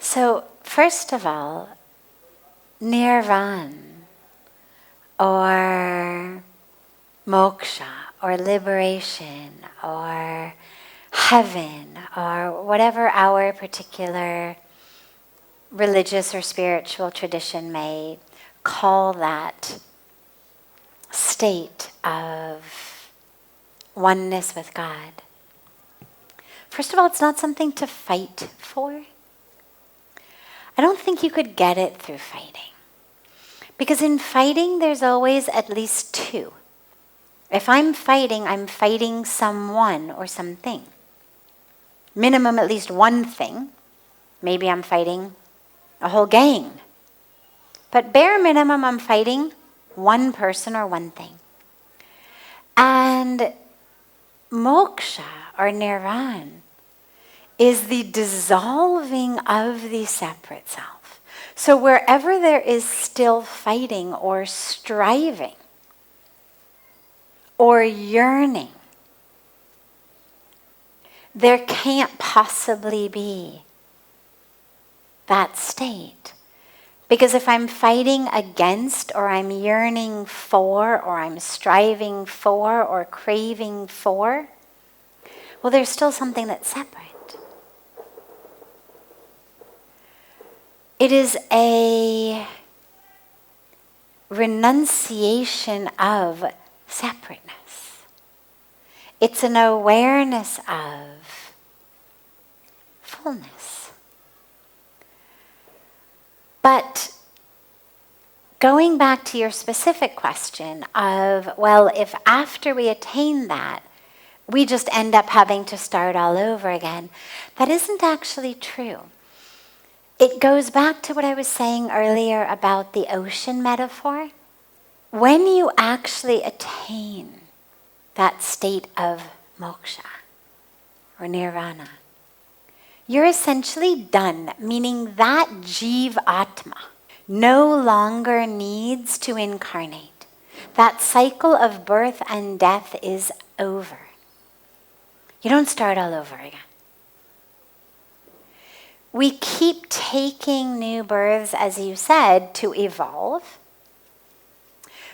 So, first of all, Nirvana or Moksha or liberation or heaven or whatever our particular religious or spiritual tradition may call that state of oneness with God. First of all, it's not something to fight for. I don't think you could get it through fighting. Because in fighting, there's always at least two. If I'm fighting someone or something. Minimum at least one thing. Maybe I'm fighting a whole gang. But bare minimum, I'm fighting one person or one thing. And moksha or nirvana is the dissolving of the separate self. So wherever there is still fighting or striving or yearning, there can't possibly be that state. Because if I'm fighting against or I'm yearning for or I'm striving for or craving for, well, there's still something that's separate. It is a renunciation of separateness. It's an awareness of fullness. But going back to your specific question of, well, if after we attain that, we just end up having to start all over again, that isn't actually true. It goes back to what I was saying earlier about the ocean metaphor. When you actually attain that state of moksha or nirvana, you're essentially done, meaning that Jiva Atma no longer needs to incarnate. That cycle of birth and death is over. You don't start all over again. We keep taking new births, as you said, to evolve.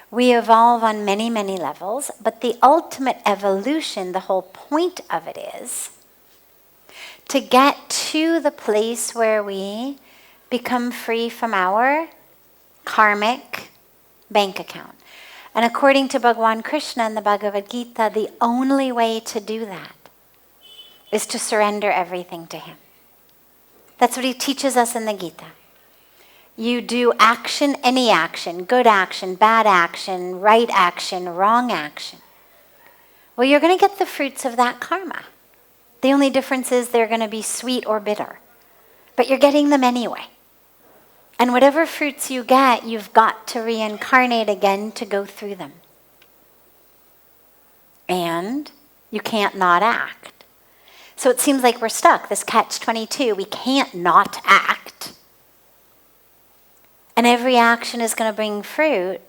We evolve on many, many levels, but the ultimate evolution, the whole point of it is to get to the place where we become free from our karmic bank account. And according to Bhagwan Krishna in the Bhagavad Gita, the only way to do that is to surrender everything to him. That's what he teaches us in the Gita. You do action, any action, good action, bad action, right action, wrong action. Well, you're going to get the fruits of that karma. The only difference is they're going to be sweet or bitter. But you're getting them anyway. And whatever fruits you get, you've got to reincarnate again to go through them. And you can't not act. So it seems like we're stuck, this catch-22. We can't not act. And every action is going to bring fruit,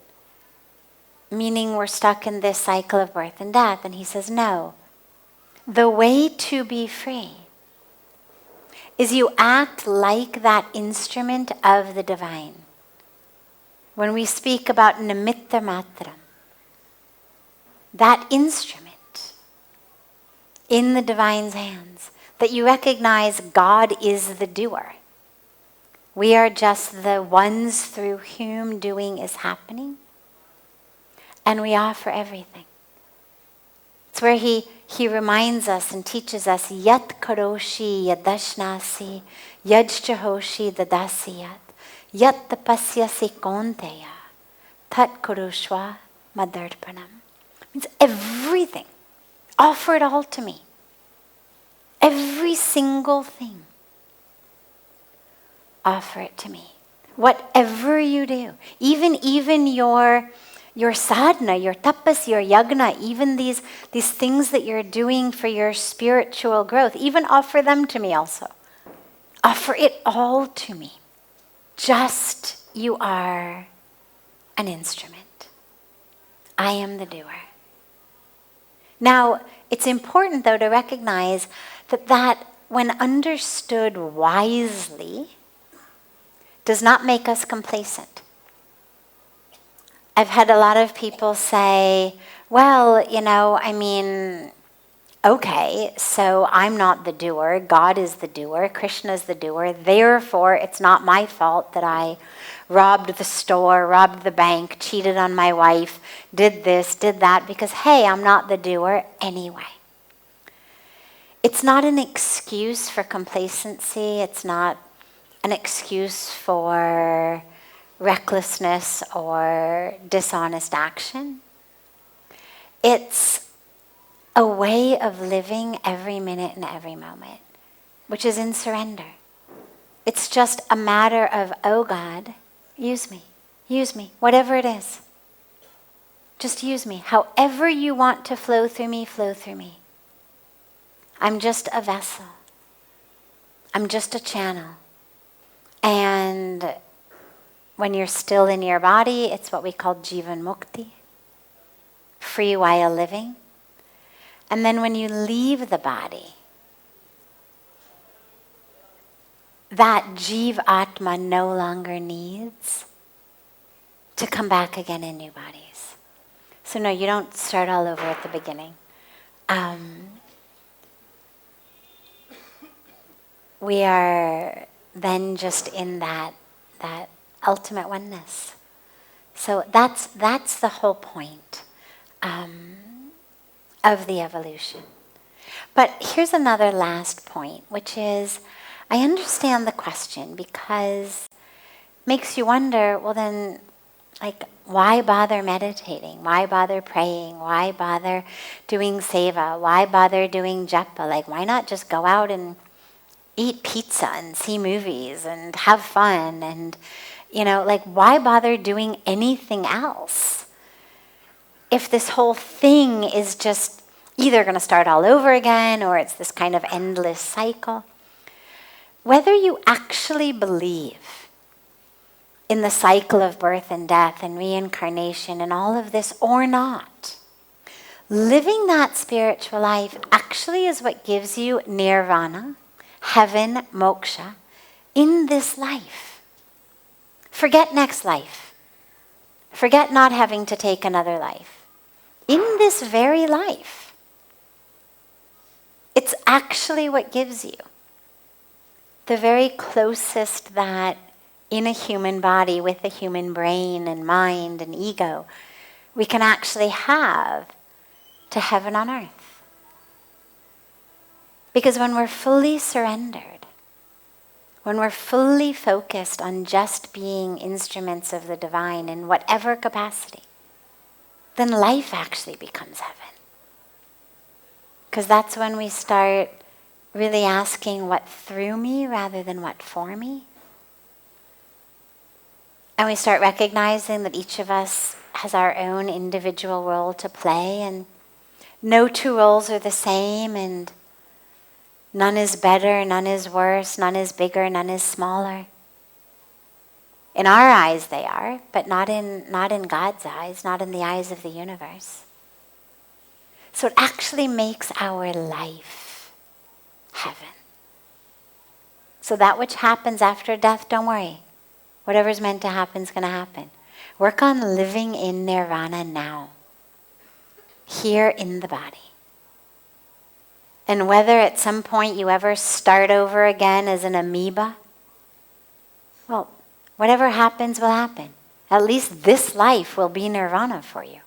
meaning we're stuck in this cycle of birth and death. And he says, no. The way to be free is you act like that instrument of the divine. When we speak about nimitta matram, that instrument in the divine's hands, that you recognize God is the doer. We are just the ones through whom doing is happening. And we offer everything. It's where he reminds us and teaches us, Yat karoshi yadashnasi, yajjahoshi dadasiyat, yat tapasyasi konteya, tat kurushva madarpanam. Means everything. Offer it all to me. Every single thing. Offer it to me. Whatever you do, even your sadhana, your tapas, your yagna, even these things that you're doing for your spiritual growth, even offer them to me also. Offer it all to me. Just you are an instrument. I am the doer. Now, it's important, though, to recognize that when understood wisely, does not make us complacent. I've had a lot of people say, well, okay, so I'm not the doer, God is the doer, Krishna is the doer, therefore it's not my fault that I robbed the store, robbed the bank, cheated on my wife, did this, did that, because hey, I'm not the doer anyway. It's not an excuse for complacency, it's not an excuse for recklessness or dishonest action. It's a way of living every minute and every moment, which is in surrender. It's just a matter of, oh God, use me, whatever it is. Just use me. However you want to flow through me, flow through me. I'm just a vessel. I'm just a channel. And when you're still in your body, it's what we call Jivan Mukti, free while living. And then when you leave the body, that Jiv Atma no longer needs to come back again in new bodies. So no, you don't start all over at the beginning. We are then just in that ultimate oneness. So that's the whole point of the evolution. But here's another last point, which is, I understand the question because it makes you wonder, well then, why bother meditating? Why bother praying? Why bother doing seva? Why bother doing japa? Why not just go out and eat pizza and see movies and have fun? And, why bother doing anything else? If this whole thing is just either going to start all over again or it's this kind of endless cycle. Whether you actually believe in the cycle of birth and death and reincarnation and all of this or not, living that spiritual life actually is what gives you nirvana, heaven, moksha, in this life. Forget next life. Forget not having to take another life. In this very life, it's actually what gives you the very closest that in a human body with a human brain and mind and ego we can actually have to heaven on earth. Because when we're fully surrendered, when we're fully focused on just being instruments of the divine in whatever capacity, then life actually becomes heaven. Because that's when we start really asking what through me rather than what for me. And we start recognizing that each of us has our own individual role to play, and no two roles are the same, and none is better, none is worse, none is bigger, none is smaller. In our eyes they are, but not in God's eyes, not in the eyes of the universe. So it actually makes our life heaven. So that which happens after death, don't worry. Whatever's meant to happen is going to happen. Work on living in nirvana now, here in the body. And whether at some point you ever start over again as an amoeba, well, whatever happens will happen. At least this life will be nirvana for you.